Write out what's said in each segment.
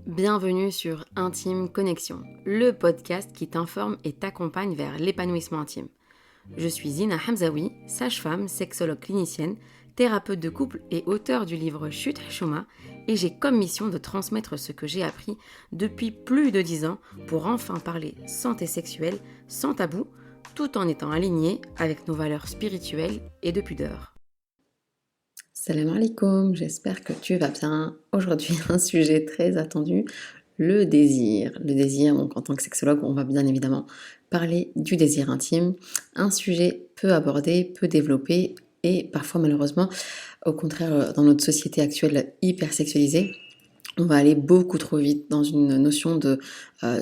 Bienvenue sur Intime Connexion, le podcast qui t'informe et t'accompagne vers l'épanouissement intime. Je suis Zina Hamzaoui, sage-femme, sexologue clinicienne, thérapeute de couple et auteure du livre Chut Chouma, et j'ai comme mission de transmettre ce que j'ai appris depuis plus de 10 ans pour enfin parler santé sexuelle sans tabou, tout en étant aligné avec nos valeurs spirituelles et de pudeur. Salam alaikum, j'espère que tu vas bien. Aujourd'hui, un sujet très attendu, le désir. Le désir, donc en tant que sexologue, on va bien évidemment parler du désir intime, un sujet peu abordé, peu développé et parfois malheureusement, au contraire, dans notre société actuelle hyper sexualisée, on va aller beaucoup trop vite dans une notion de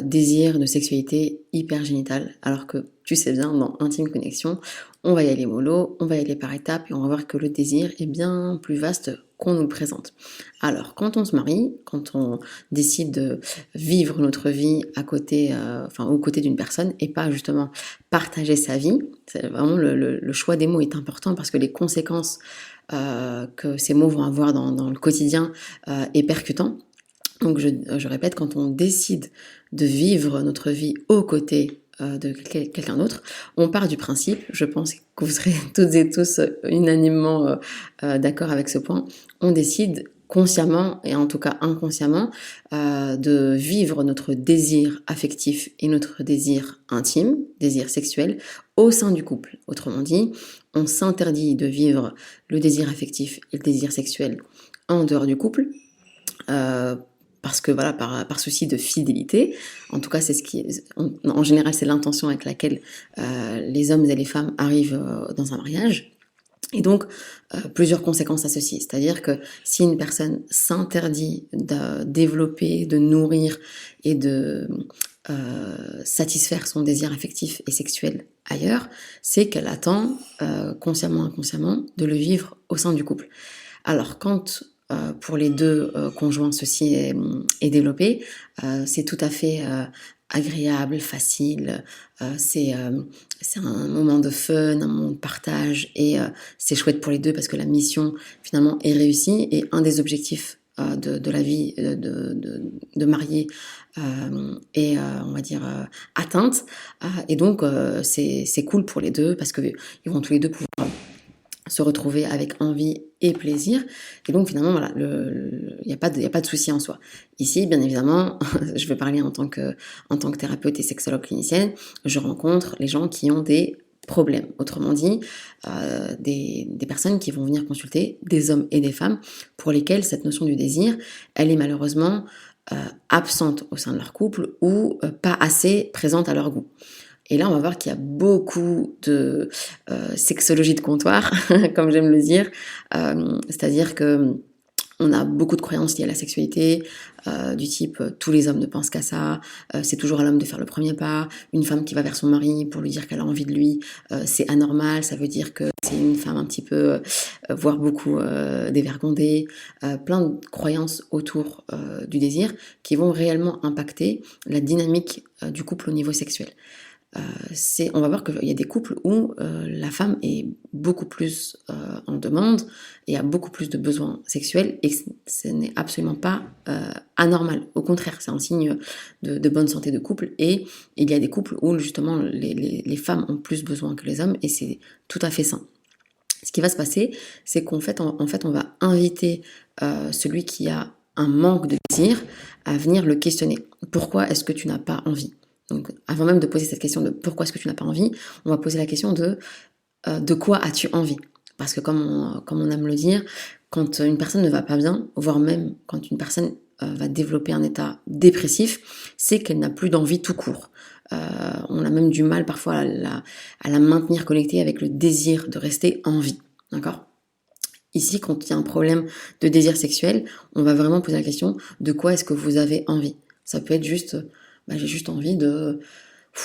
désir, de sexualité hyper génitale, alors que tu sais bien, dans Intime Connexion, on va y aller mollo, on va y aller par étapes et on va voir que le désir est bien plus vaste qu'on nous le présente. Alors, quand on se marie, quand on décide de vivre notre vie à côté, aux côtés d'une personne et pas justement partager sa vie, c'est vraiment le choix des mots est important parce que les conséquences que ces mots vont avoir dans le quotidien est percutant. Donc je répète, quand on décide de vivre notre vie aux côtés de quelqu'un d'autre, on part du principe, je pense que vous serez toutes et tous unanimement d'accord avec ce point, on décide consciemment et en tout cas inconsciemment de vivre notre désir affectif et notre désir intime, désir sexuel, au sein du couple. Autrement dit, on s'interdit de vivre le désir affectif et le désir sexuel en dehors du couple, parce que voilà, par souci de fidélité, en tout cas c'est en général c'est l'intention avec laquelle les hommes et les femmes arrivent dans un mariage. Et donc, plusieurs conséquences à ceci. C'est-à-dire que si une personne s'interdit de développer, de nourrir et de satisfaire son désir affectif et sexuel ailleurs, c'est qu'elle attend, consciemment, inconsciemment, de le vivre au sein du couple. Alors, quand pour les deux conjoints ceci est développé, c'est tout à fait agréable, facile, c'est un moment de fun, un moment de partage et c'est chouette pour les deux parce que la mission finalement est réussie et un des objectifs de la vie de mariée est on va dire atteinte et donc c'est cool pour les deux parce que ils vont tous les deux pouvoir se retrouver avec envie et plaisir. Et donc finalement, voilà, il n'y a pas de souci en soi. Ici, bien évidemment, je vais parler en tant que thérapeute et sexologue clinicienne, je rencontre les gens qui ont des problèmes. Autrement dit, des personnes qui vont venir consulter, des hommes et des femmes, pour lesquels cette notion du désir, elle est malheureusement absente au sein de leur couple ou pas assez présente à leur goût. Et là, on va voir qu'il y a beaucoup de sexologie de comptoir, comme j'aime le dire. C'est-à-dire que on a beaucoup de croyances liées à la sexualité, du type tous les hommes ne pensent qu'à ça, c'est toujours à l'homme de faire le premier pas, une femme qui va vers son mari pour lui dire qu'elle a envie de lui, c'est anormal, ça veut dire que c'est une femme un petit peu, voire beaucoup dévergondée, plein de croyances autour du désir qui vont réellement impacter la dynamique du couple au niveau sexuel. On va voir qu'il y a des couples où la femme est beaucoup plus en demande et a beaucoup plus de besoins sexuels et ce n'est absolument pas anormal. Au contraire, c'est un signe de bonne santé de couple et il y a des couples où justement les femmes ont plus besoin que les hommes et c'est tout à fait sain. Ce qui va se passer, c'est qu'en fait, on va inviter celui qui a un manque de désir à venir le questionner. Pourquoi est-ce que tu n'as pas envie ? Donc, avant même de poser cette question de pourquoi est-ce que tu n'as pas envie, on va poser la question de quoi as-tu envie ? Parce que comme on aime le dire, quand une personne ne va pas bien, voire même quand une personne va développer un état dépressif, c'est qu'elle n'a plus d'envie tout court. On a même du mal parfois à la maintenir connectée avec le désir de rester en vie. D'accord ? Ici, quand il y a un problème de désir sexuel, on va vraiment poser la question de quoi est-ce que vous avez envie ? Ça peut être juste... j'ai juste envie de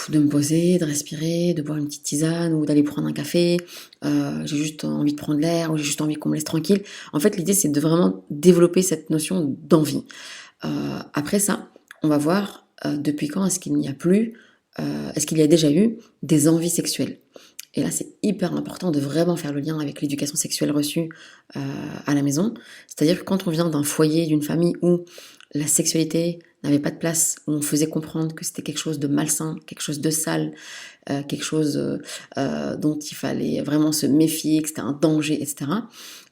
me poser, de respirer, de boire une petite tisane ou d'aller prendre un café, j'ai juste envie de prendre l'air ou j'ai juste envie qu'on me laisse tranquille. En fait, l'idée, c'est de vraiment développer cette notion d'envie. Après ça, on va voir depuis quand est-ce qu'il n'y a plus, est-ce qu'il y a déjà eu des envies sexuelles. Et là, c'est hyper important de vraiment faire le lien avec l'éducation sexuelle reçue à la maison. C'est-à-dire que quand on vient d'un foyer, d'une famille où la sexualité n'avait pas de place, où on faisait comprendre que c'était quelque chose de malsain, quelque chose de sale, quelque chose dont il fallait vraiment se méfier, que c'était un danger, etc.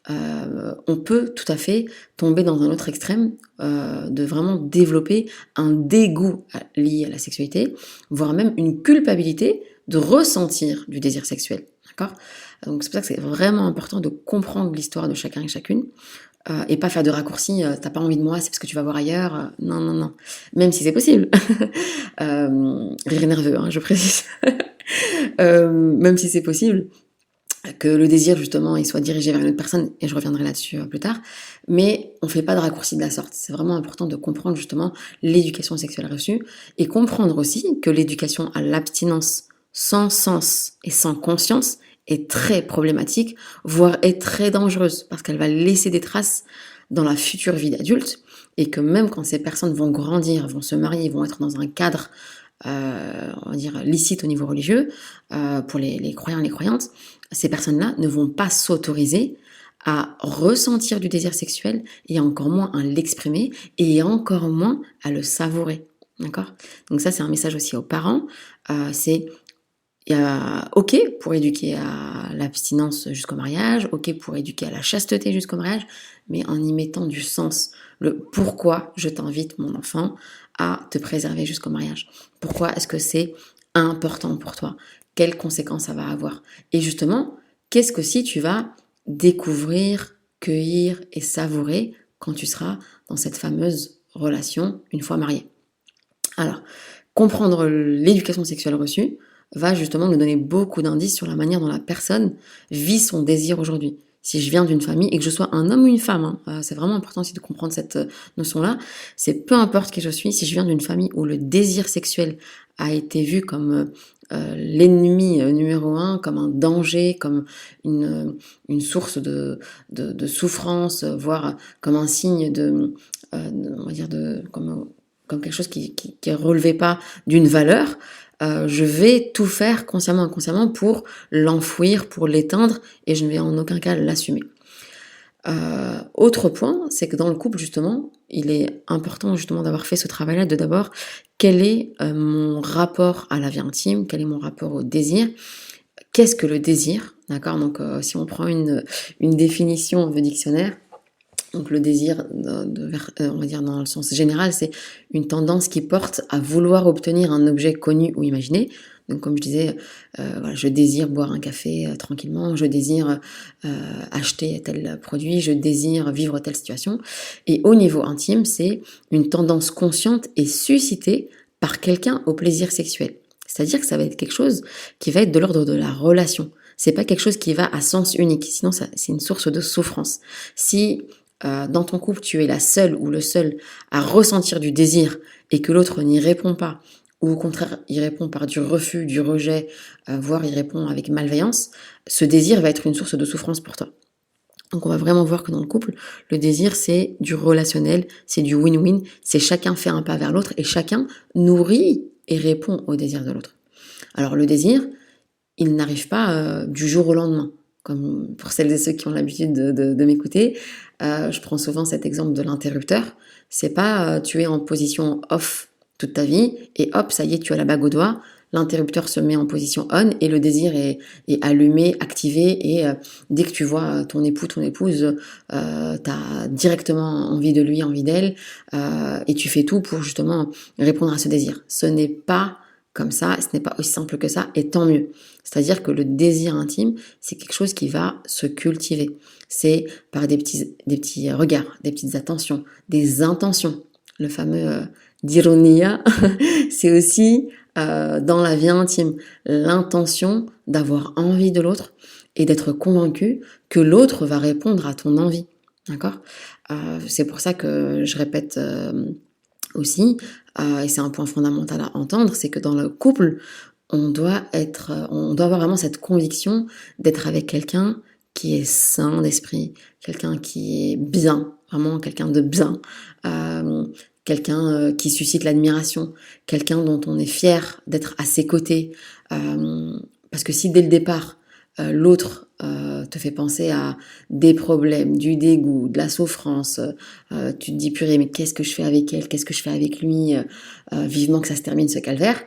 On peut tout à fait tomber dans un autre extrême, de vraiment développer un dégoût lié à la sexualité, voire même une culpabilité de ressentir du désir sexuel. D'accord ? Donc c'est pour ça que c'est vraiment important de comprendre l'histoire de chacun et chacune. Et pas faire de raccourcis, t'as pas envie de moi, c'est parce que tu vas voir ailleurs. Non, non, non. Même si c'est possible. Rire nerveux, hein, je précise. Même si c'est possible, que le désir justement il soit dirigé vers une autre personne, et je reviendrai là-dessus plus tard, mais on fait pas de raccourcis de la sorte. C'est vraiment important de comprendre justement l'éducation sexuelle reçue, et comprendre aussi que l'éducation à l'abstinence sans sens et sans conscience est très problématique, voire est très dangereuse, parce qu'elle va laisser des traces dans la future vie d'adulte, et que même quand ces personnes vont grandir, vont se marier, vont être dans un cadre on va dire licite au niveau religieux, pour les croyants et les croyantes, ces personnes-là ne vont pas s'autoriser à ressentir du désir sexuel, et encore moins à l'exprimer, et encore moins à le savourer. D'accord ? Donc ça, c'est un message aussi aux parents. C'est ok pour éduquer à l'abstinence jusqu'au mariage, ok pour éduquer à la chasteté jusqu'au mariage, mais en y mettant du sens. Le pourquoi je t'invite, mon enfant, à te préserver jusqu'au mariage. Pourquoi est-ce que c'est important pour toi ? Quelles conséquences ça va avoir ? Et justement, qu'est-ce que si tu vas découvrir, cueillir et savourer quand tu seras dans cette fameuse relation une fois marié ? Alors, comprendre l'éducation sexuelle reçue va justement nous donner beaucoup d'indices sur la manière dont la personne vit son désir aujourd'hui. Si je viens d'une famille, et que je sois un homme ou une femme, c'est vraiment important aussi de comprendre cette notion-là, c'est peu importe qui je suis, si je viens d'une famille où le désir sexuel a été vu comme l'ennemi numéro un, comme un danger, comme une source de souffrance, voire comme un signe on va dire comme quelque chose qui ne relevait pas d'une valeur, je vais tout faire consciemment ou inconsciemment pour l'enfouir, pour l'éteindre, et je ne vais en aucun cas l'assumer. Autre point, c'est que dans le couple, justement, il est important justement d'avoir fait ce travail-là, de d'abord, quel est mon rapport à la vie intime, quel est mon rapport au désir, qu'est-ce que le désir, d'accord ? Donc si on prend une définition de dictionnaire, donc le désir, on va dire dans le sens général, c'est une tendance qui porte à vouloir obtenir un objet connu ou imaginé. Donc comme je disais, voilà, je désire boire un café tranquillement, je désire acheter tel produit, je désire vivre telle situation. Et au niveau intime, c'est une tendance consciente et suscitée par quelqu'un au plaisir sexuel. C'est-à-dire que ça va être quelque chose qui va être de l'ordre de la relation. C'est pas quelque chose qui va à sens unique, sinon c'est une source de souffrance. Si dans ton couple, tu es la seule ou le seul à ressentir du désir et que l'autre n'y répond pas, ou au contraire, il répond par du refus, du rejet, voire il répond avec malveillance, ce désir va être une source de souffrance pour toi. Donc on va vraiment voir que dans le couple, le désir, c'est du relationnel, c'est du win-win, c'est chacun fait un pas vers l'autre et chacun nourrit et répond au désir de l'autre. Alors le désir, il n'arrive pas du jour au lendemain. Comme pour celles et ceux qui ont l'habitude de m'écouter, je prends souvent cet exemple de l'interrupteur. C'est pas tu es en position off toute ta vie et hop, ça y est, tu as la bague au doigt. L'interrupteur se met en position on et le désir est allumé, activé, et dès que tu vois ton époux, ton épouse, t'as directement envie de lui, envie d'elle, et tu fais tout pour justement répondre à ce désir. Ce n'est pas comme ça, ce n'est pas aussi simple que ça, et tant mieux. C'est-à-dire que le désir intime, c'est quelque chose qui va se cultiver. C'est par des petits regards, des petites attentions, des intentions. Le fameux d'ironia, c'est aussi dans la vie intime, l'intention d'avoir envie de l'autre et d'être convaincu que l'autre va répondre à ton envie. D'accord ? C'est pour ça que je répète aussi, et c'est un point fondamental à entendre, c'est que dans le couple, on doit avoir vraiment cette conviction d'être avec quelqu'un qui est sain d'esprit, quelqu'un qui est bien, vraiment quelqu'un de bien, quelqu'un qui suscite l'admiration, quelqu'un dont on est fier d'être à ses côtés, parce que si dès le départ, l'autre te fait penser à des problèmes, du dégoût, de la souffrance, tu te dis purée mais qu'est-ce que je fais avec elle, qu'est-ce que je fais avec lui, vivement que ça se termine ce calvaire,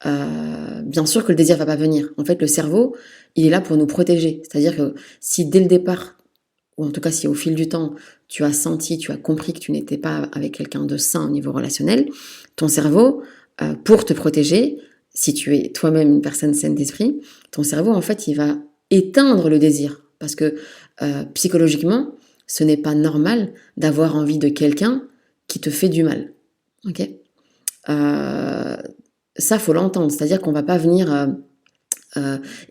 bien sûr que le désir va pas venir. En fait le cerveau il est là pour nous protéger, c'est-à-dire que si dès le départ, ou en tout cas si au fil du temps tu as senti, tu as compris que tu n'étais pas avec quelqu'un de sain au niveau relationnel, ton cerveau, pour te protéger, si tu es toi-même une personne saine d'esprit, ton cerveau en fait il va éteindre le désir. Parce que psychologiquement, ce n'est pas normal d'avoir envie de quelqu'un qui te fait du mal. Ok, ça, faut l'entendre. C'est-à-dire qu'on va pas venir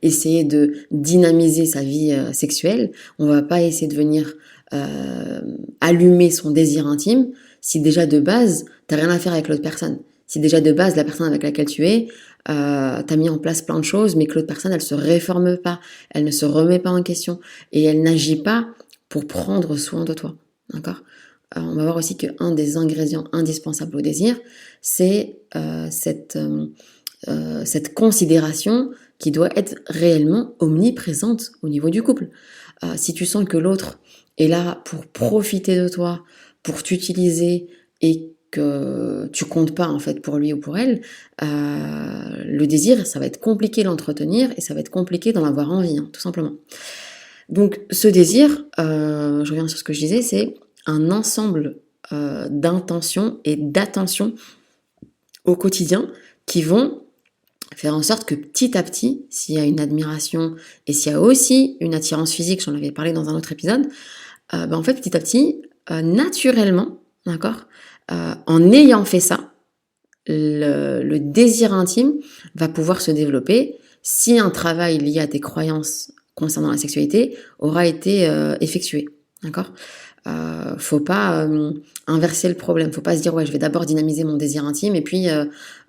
essayer de dynamiser sa vie sexuelle. On va pas essayer de venir allumer son désir intime si déjà de base, t'as rien à faire avec l'autre personne. Si déjà de base, la personne avec laquelle tu es, t'as mis en place plein de choses, mais que l'autre personne, elle se réforme pas, elle ne se remet pas en question, et elle n'agit pas pour prendre soin de toi. D'accord ? On va voir aussi qu'un des ingrédients indispensables au désir, c'est cette considération qui doit être réellement omniprésente au niveau du couple. Si tu sens que l'autre est là pour profiter de toi, pour t'utiliser et que tu comptes pas en fait pour lui ou pour elle, le désir, ça va être compliqué d'entretenir et ça va être compliqué d'en avoir envie, tout simplement. Donc ce désir, je reviens sur ce que je disais, c'est un ensemble d'intentions et d'attention au quotidien qui vont faire en sorte que petit à petit, s'il y a une admiration et s'il y a aussi une attirance physique, j'en avais parlé dans un autre épisode, en fait petit à petit, naturellement, d'accord, en ayant fait ça, le désir intime va pouvoir se développer si un travail lié à tes croyances concernant la sexualité aura été effectué, d'accord. Faut pas inverser le problème, faut pas se dire ouais je vais d'abord dynamiser mon désir intime et puis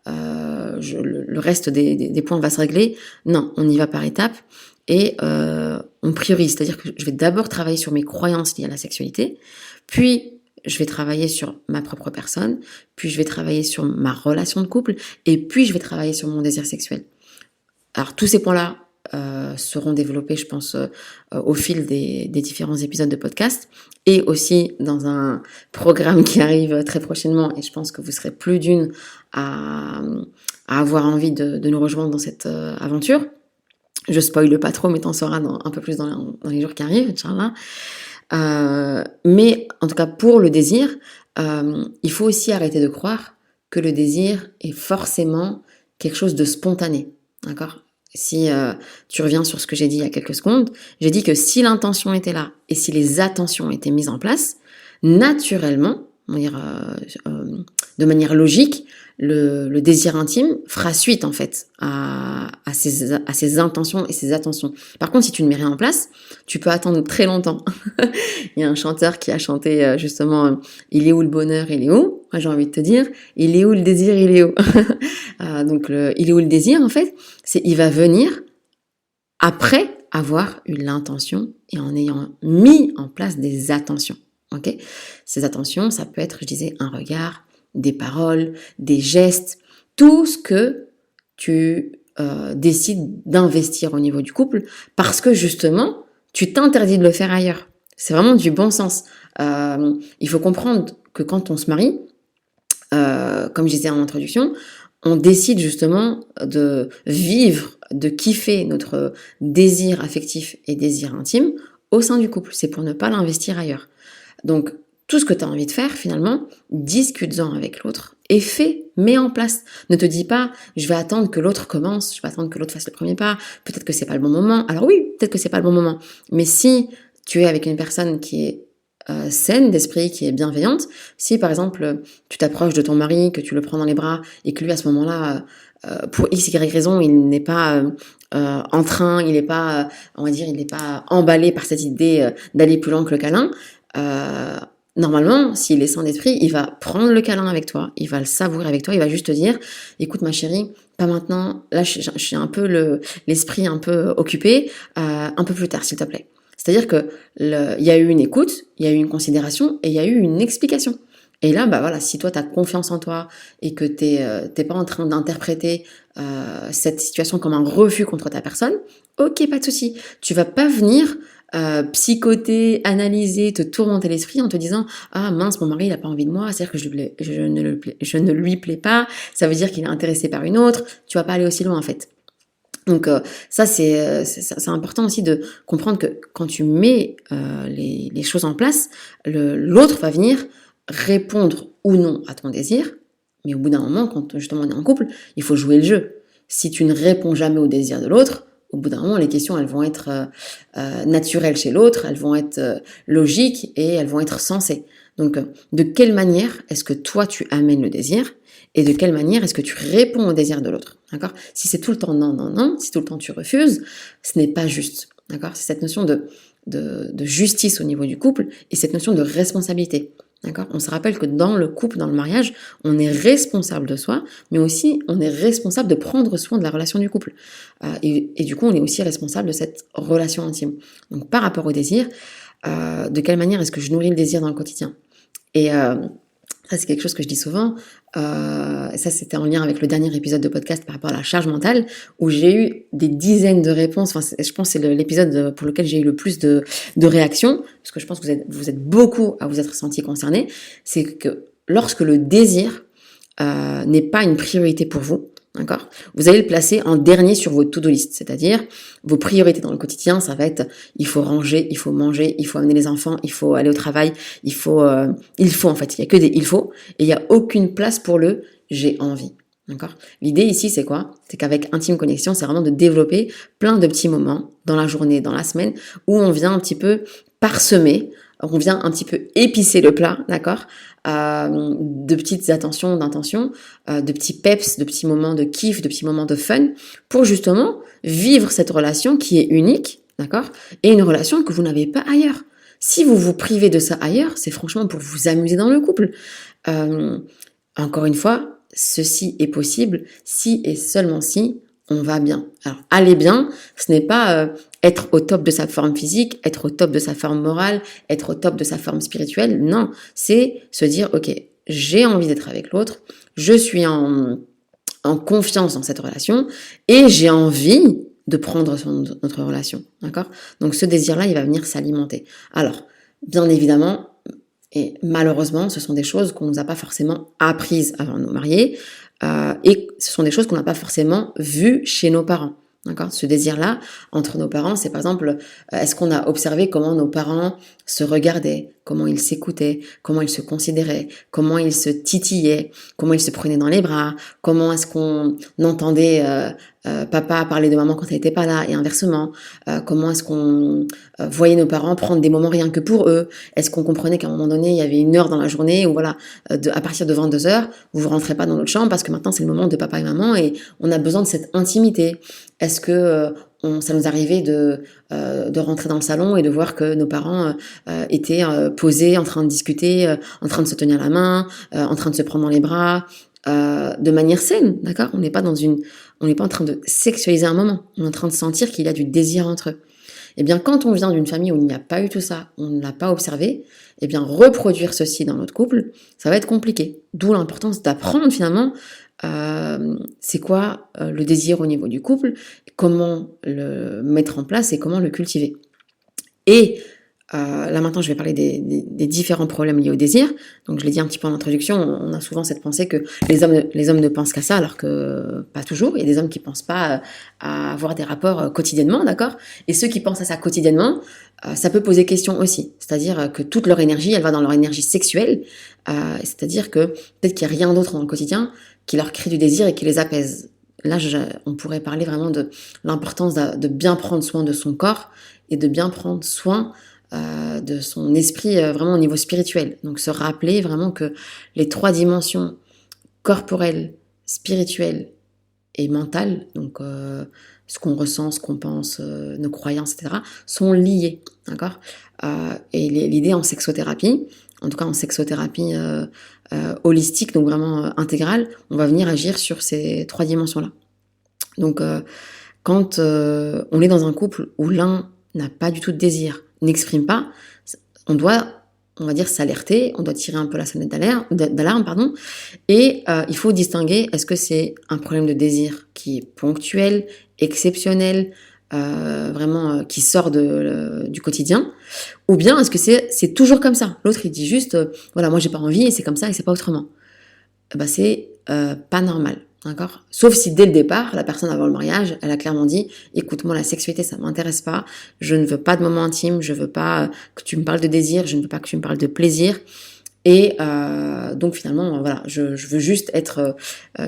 le reste des points va se régler. Non, on y va par étapes et on priorise, c'est-à-dire que je vais d'abord travailler sur mes croyances liées à la sexualité, puis je vais travailler sur ma propre personne, puis je vais travailler sur ma relation de couple et puis je vais travailler sur mon désir sexuel. Alors tous ces points-là seront développés, je pense, au fil des différents épisodes de podcast et aussi dans un programme qui arrive très prochainement et je pense que vous serez plus d'une à avoir envie de nous rejoindre dans cette aventure. Je spoile pas trop, mais t'en sauras un peu plus dans les jours qui arrivent, Inch'Allah. Mais en tout cas, pour le désir, il faut aussi arrêter de croire que le désir est forcément quelque chose de spontané, d'accord ? Si tu reviens sur ce que j'ai dit il y a quelques secondes, j'ai dit que si l'intention était là et si les attentions étaient mises en place, naturellement, on va dire, de manière logique, le désir intime fera suite en fait à ses intentions et ses attentions. Par contre, si tu ne mets rien en place, tu peux attendre très longtemps. Il y a un chanteur qui a chanté justement « Il est où le bonheur, il est où ?» Moi j'ai envie de te dire « Il est où le désir, il est où ?» Donc il est où le désir en fait ? C'est il va venir après avoir eu l'intention et en ayant mis en place des attentions. Okay ? Ces attentions, ça peut être, je disais, un regard, des paroles, des gestes, tout ce que tu décides d'investir au niveau du couple parce que justement, tu t'interdis de le faire ailleurs. C'est vraiment du bon sens. Il faut comprendre que quand on se marie, comme je disais en introduction, on décide justement de vivre, de kiffer notre désir affectif et désir intime au sein du couple. C'est pour ne pas l'investir ailleurs. Donc, tout ce que tu as envie de faire, finalement, discute-en avec l'autre et mets en place. Ne te dis pas, je vais attendre que l'autre commence, je vais attendre que l'autre fasse le premier pas, peut-être que c'est pas le bon moment. Alors oui, peut-être que c'est pas le bon moment. Mais si tu es avec une personne qui est saine d'esprit, qui est bienveillante, si par exemple, tu t'approches de ton mari, que tu le prends dans les bras et que lui, à ce moment-là, pour X, Y raison, il n'est pas en train, il n'est pas, on va dire, il n'est pas emballé par cette idée d'aller plus loin que le câlin, normalement, s'il est sain d'esprit, il va prendre le câlin avec toi, il va le savourer avec toi, il va juste te dire, écoute ma chérie, pas maintenant, là je suis un peu l'esprit un peu occupé, un peu plus tard s'il te plaît. C'est-à-dire que il y a eu une écoute, il y a eu une considération et il y a eu une explication. Et là, bah voilà, si toi, tu as confiance en toi et que t'es pas en train d'interpréter cette situation comme un refus contre ta personne, ok, pas de souci. Tu vas pas venir psychoter, analyser, te tourmenter l'esprit en te disant ah mince, mon mari il a pas envie de moi, c'est-à-dire que je ne lui plais pas, ça veut dire qu'il est intéressé par une autre. Tu vas pas aller aussi loin en fait. Donc ça c'est important aussi de comprendre que quand tu mets les choses en place, l'autre va venir répondre ou non à ton désir, mais au bout d'un moment, quand justement on est en couple, il faut jouer le jeu. Si tu ne réponds jamais au désir de l'autre, au bout d'un moment, les questions, elles vont être naturelles chez l'autre, elles vont être logiques et elles vont être sensées. Donc, de quelle manière est-ce que toi, tu amènes le désir et de quelle manière est-ce que tu réponds au désir de l'autre, d'accord? Si c'est tout le temps non, non, non, si tout le temps tu refuses, ce n'est pas juste, d'accord? C'est cette notion de justice au niveau du couple et cette notion de responsabilité. D'accord? On se rappelle que dans le couple, dans le mariage, on est responsable de soi, mais aussi on est responsable de prendre soin de la relation du couple. Et du coup, on est aussi responsable de cette relation intime. Donc par rapport au désir, de quelle manière est-ce que je nourris le désir dans le quotidien? Et ça, c'est quelque chose que je dis souvent. Et ça, c'était en lien avec le dernier épisode de podcast par rapport à la charge mentale, où j'ai eu des dizaines de réponses. Enfin, je pense que c'est l'épisode pour lequel j'ai eu le plus de réactions, parce que je pense que vous êtes beaucoup à vous être sentis concernés. C'est que lorsque le désir n'est pas une priorité pour vous, d'accord, vous allez le placer en dernier sur votre to-do list, c'est-à-dire vos priorités dans le quotidien, ça va être il faut ranger, il faut manger, il faut amener les enfants, il faut aller au travail, il faut en fait, il y a que des il faut et il y a aucune place pour le j'ai envie. D'accord? L'idée ici, c'est quoi? C'est qu'avec Intime Connexion, c'est vraiment de développer plein de petits moments dans la journée, dans la semaine, où on vient un petit peu parsemer, on vient un petit peu épicer le plat, d'accord? De petites attentions, d'intentions, de petits peps, de petits moments de kiff, de petits moments de fun, pour justement vivre cette relation qui est unique, d'accord? Et une relation que vous n'avez pas ailleurs. Si vous vous privez de ça ailleurs, c'est franchement pour vous amuser dans le couple. Encore une fois, ceci est possible si et seulement si on va bien. Alors, aller bien, ce n'est pas être au top de sa forme physique, être au top de sa forme morale, être au top de sa forme spirituelle. Non, c'est se dire, ok, j'ai envie d'être avec l'autre, je suis en confiance dans cette relation et j'ai envie de prendre soin de notre relation. D'accord? Donc, ce désir-là, il va venir s'alimenter. Alors, bien évidemment, et malheureusement, ce sont des choses qu'on nous a pas forcément apprises avant de nous marier, et ce sont des choses qu'on n'a pas forcément vues chez nos parents. D'accord? Ce désir-là, entre nos parents, c'est par exemple, est-ce qu'on a observé comment nos parents se regardaient, comment ils s'écoutaient, comment ils se considéraient, comment ils se titillaient, comment ils se prenaient dans les bras, comment est-ce qu'on entendait papa parler de maman quand elle n'était pas là et inversement, comment est-ce qu'on voyait nos parents prendre des moments rien que pour eux, est-ce qu'on comprenait qu'à un moment donné, il y avait une heure dans la journée où voilà, à partir de 22h, vous rentrez pas dans notre chambre parce que maintenant c'est le moment de papa et maman et on a besoin de cette intimité. Est-ce que ça nous arrivait de rentrer dans le salon et de voir que nos parents étaient posés, en train de discuter, en train de se tenir la main, en train de se prendre dans les bras, de manière saine, d'accord? On n'est pas en train de sexualiser un moment. On est en train de sentir qu'il y a du désir entre eux. Eh bien, quand on vient d'une famille où il n'y a pas eu tout ça, on ne l'a pas observé, eh bien, reproduire ceci dans notre couple, ça va être compliqué. D'où l'importance d'apprendre finalement c'est quoi le désir au niveau du couple, comment le mettre en place et comment le cultiver. Et là maintenant je vais parler des différents problèmes liés au désir. Donc je l'ai dit un petit peu en introduction, on a souvent cette pensée que les hommes ne pensent qu'à ça, alors que pas toujours. Il y a des hommes qui pensent pas à avoir des rapports quotidiennement, d'accord? Et ceux qui pensent à ça quotidiennement, ça peut poser question aussi. C'est-à-dire que toute leur énergie, elle va dans leur énergie sexuelle. C'est-à-dire que peut-être qu'il n'y a rien d'autre dans le quotidien qui leur crée du désir et qui les apaise. Là, on pourrait parler vraiment de l'importance de bien prendre soin de son corps et de bien prendre soin de son esprit vraiment au niveau spirituel. Donc se rappeler vraiment que les 3 dimensions corporelles, spirituelles et mentales, donc ce qu'on ressent, ce qu'on pense, nos croyances, etc., sont liées. D'accord? Et l'idée en sexothérapie, en tout cas en sexothérapie holistique, donc vraiment intégrale, on va venir agir sur ces 3 dimensions-là. Donc quand on est dans un couple où l'un n'a pas du tout de désir, n'exprime pas, on doit on va dire, s'alerter, on doit tirer un peu la sonnette d'alarme, pardon, et il faut distinguer, est-ce que c'est un problème de désir qui est ponctuel, exceptionnel, vraiment qui sort du quotidien, ou bien est-ce que c'est toujours comme ça? L'autre il dit juste, voilà, moi j'ai pas envie et c'est comme ça et c'est pas autrement. C'est pas normal. D'accord? Sauf si dès le départ, la personne avant le mariage, elle a clairement dit, écoute, moi la sexualité ça m'intéresse pas, je ne veux pas de moments intimes, je veux pas que tu me parles de désir, je ne veux pas que tu me parles de plaisir. Et donc finalement, voilà, je veux juste être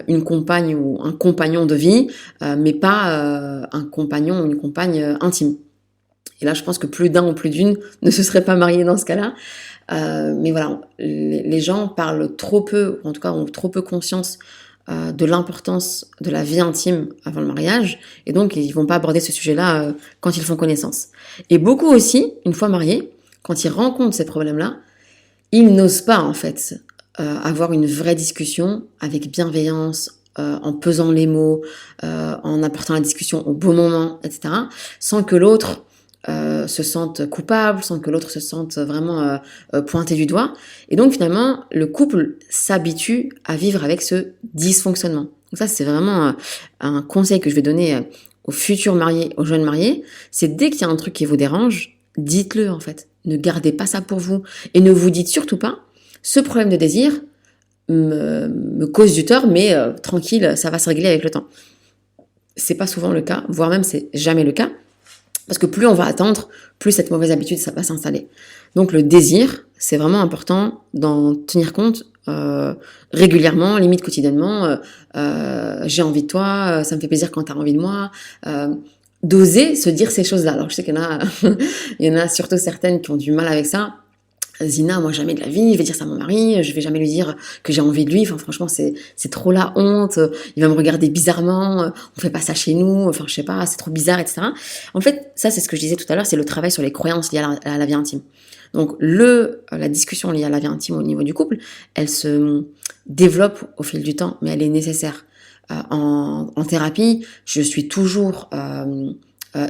une compagne ou un compagnon de vie, mais pas un compagnon ou une compagne intime. Et là, je pense que plus d'un ou plus d'une ne se serait pas marié dans ce cas-là. Mais voilà, les gens parlent trop peu, ou en tout cas ont trop peu conscience de l'importance de la vie intime avant le mariage, et donc ils vont pas aborder ce sujet-là quand ils font connaissance. Et beaucoup aussi, une fois mariés, quand ils rencontrent ces problèmes-là, ils n'osent pas en fait avoir une vraie discussion avec bienveillance, en pesant les mots, en apportant la discussion au bon moment, etc., sans que l'autre se sente coupable, sans que l'autre se sente vraiment pointé du doigt. Et donc finalement, le couple s'habitue à vivre avec ce dysfonctionnement. Donc ça, c'est vraiment un conseil que je vais donner aux futurs mariés, aux jeunes mariés, c'est dès qu'il y a un truc qui vous dérange, dites-le en fait. Ne gardez pas ça pour vous. Et ne vous dites surtout pas, ce problème de désir me cause du tort, mais tranquille, ça va se régler avec le temps. C'est pas souvent le cas, voire même c'est jamais le cas. Parce que plus on va attendre, plus cette mauvaise habitude, ça va s'installer. Donc le désir, c'est vraiment important d'en tenir compte régulièrement, limite quotidiennement. J'ai envie de toi, ça me fait plaisir quand tu as envie de moi. D'oser se dire ces choses-là. Alors je sais qu'il y en a, il y en a surtout certaines qui ont du mal avec ça. Zina, moi jamais de la vie, je vais dire ça à mon mari, je vais jamais lui dire que j'ai envie de lui, enfin franchement c'est trop la honte, il va me regarder bizarrement, on fait pas ça chez nous, enfin je sais pas, c'est trop bizarre, etc. En fait, ça c'est ce que je disais tout à l'heure, c'est le travail sur les croyances liées à la vie intime. Donc la discussion liée à la vie intime au niveau du couple, elle se développe au fil du temps, mais elle est nécessaire. En thérapie, je suis toujours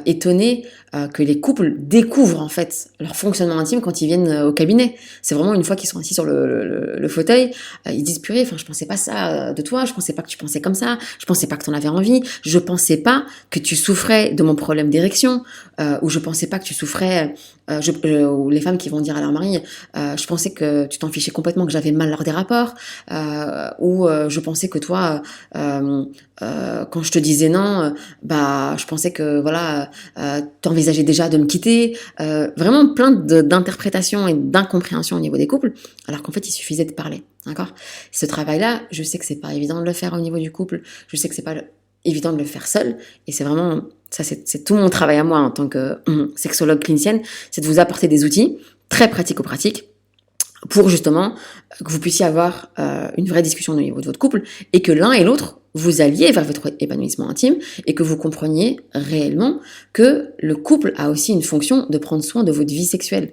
étonnée que les couples découvrent en fait leur fonctionnement intime quand ils viennent au cabinet. C'est vraiment une fois qu'ils sont assis sur le fauteuil, ils disent purée, enfin je pensais pas ça de toi, je pensais pas que tu pensais comme ça, je pensais pas que t'en avais envie, je pensais pas que tu souffrais de mon problème d'érection, ou je pensais pas que tu souffrais, ou les femmes qui vont dire à leur mari, je pensais que tu t'en fichais complètement, que j'avais mal lors des rapports, ou je pensais que toi, quand je te disais non, je pensais que voilà, t'envisageais déjà de me quitter, vraiment plein d'interprétations et d'incompréhensions au niveau des couples, alors qu'en fait il suffisait de parler, d'accord? Ce travail-là, je sais que c'est pas évident de le faire au niveau du couple, je sais que c'est pas évident de le faire seul, et c'est vraiment, ça c'est tout mon travail à moi en tant que sexologue clinicienne, c'est de vous apporter des outils très pratico-pratiques pour justement que vous puissiez avoir une vraie discussion au niveau de votre couple et que l'un et l'autre vous alliez vers votre épanouissement intime et que vous compreniez réellement que le couple a aussi une fonction de prendre soin de votre vie sexuelle.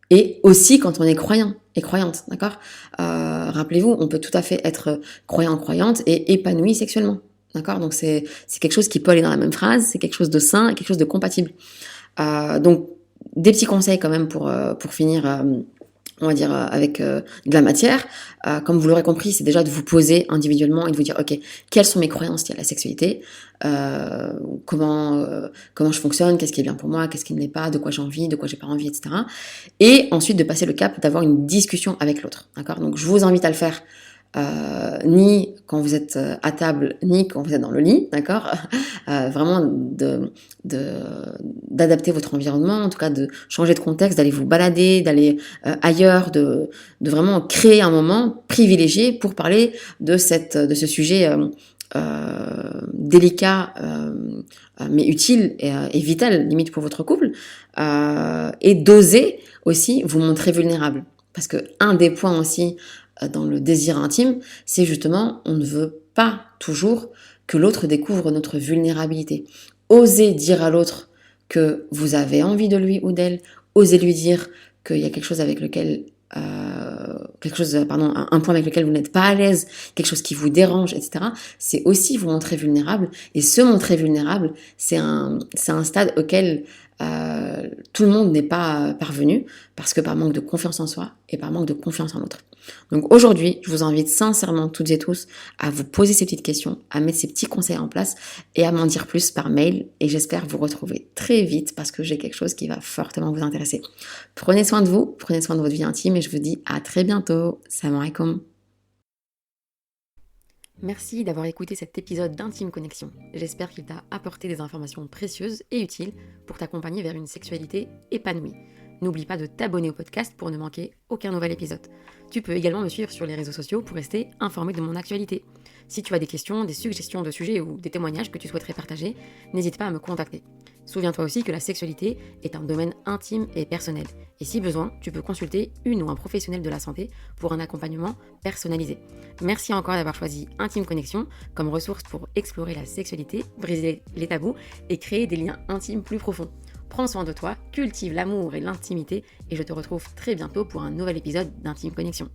Et aussi quand on est croyant et croyante, d'accord? Rappelez-vous, on peut tout à fait être croyant, croyante et épanoui sexuellement, d'accord? Donc c'est quelque chose qui peut aller dans la même phrase, c'est quelque chose de sain et quelque chose de compatible. Donc des petits conseils quand même pour finir... on va dire avec de la matière, comme vous l'aurez compris, c'est déjà de vous poser individuellement et de vous dire, ok, quelles sont mes croyances liées à la sexualité, comment je fonctionne, qu'est-ce qui est bien pour moi, qu'est-ce qui ne l'est pas, de quoi j'ai envie, de quoi j'ai pas envie, etc. Et ensuite de passer le cap d'avoir une discussion avec l'autre, d'accord? Donc je vous invite à le faire ni quand vous êtes à table, ni quand vous êtes dans le lit, d'accord? Vraiment d'adapter votre environnement, en tout cas de changer de contexte, d'aller vous balader, d'aller ailleurs, de vraiment créer un moment privilégié pour parler de ce sujet délicat mais utile et vital limite pour votre couple, et d'oser aussi vous montrer vulnérable. Parce que un des points aussi dans le désir intime, c'est justement, on ne veut pas toujours que l'autre découvre notre vulnérabilité. Osez dire à l'autre que vous avez envie de lui ou d'elle, osez lui dire qu'il y a quelque chose avec lequel, un point avec lequel vous n'êtes pas à l'aise, quelque chose qui vous dérange, etc. C'est aussi vous montrer vulnérable, et se montrer vulnérable, c'est un stade auquel tout le monde n'est pas parvenu parce que par manque de confiance en soi et par manque de confiance en l'autre. Donc aujourd'hui, je vous invite sincèrement toutes et tous à vous poser ces petites questions, à mettre ces petits conseils en place et à m'en dire plus par mail. Et j'espère vous retrouver très vite parce que j'ai quelque chose qui va fortement vous intéresser. Prenez soin de vous, prenez soin de votre vie intime et je vous dis à très bientôt. Salam alaikum. Merci d'avoir écouté cet épisode d'Intime Connexion. J'espère qu'il t'a apporté des informations précieuses et utiles pour t'accompagner vers une sexualité épanouie. N'oublie pas de t'abonner au podcast pour ne manquer aucun nouvel épisode. Tu peux également me suivre sur les réseaux sociaux pour rester informé de mon actualité. Si tu as des questions, des suggestions de sujets ou des témoignages que tu souhaiterais partager, n'hésite pas à me contacter. Souviens-toi aussi que la sexualité est un domaine intime et personnel. Et si besoin, tu peux consulter une ou un professionnel de la santé pour un accompagnement personnalisé. Merci encore d'avoir choisi Intime Connexion comme ressource pour explorer la sexualité, briser les tabous et créer des liens intimes plus profonds. Prends soin de toi, cultive l'amour et l'intimité et je te retrouve très bientôt pour un nouvel épisode d'Intime Connexion.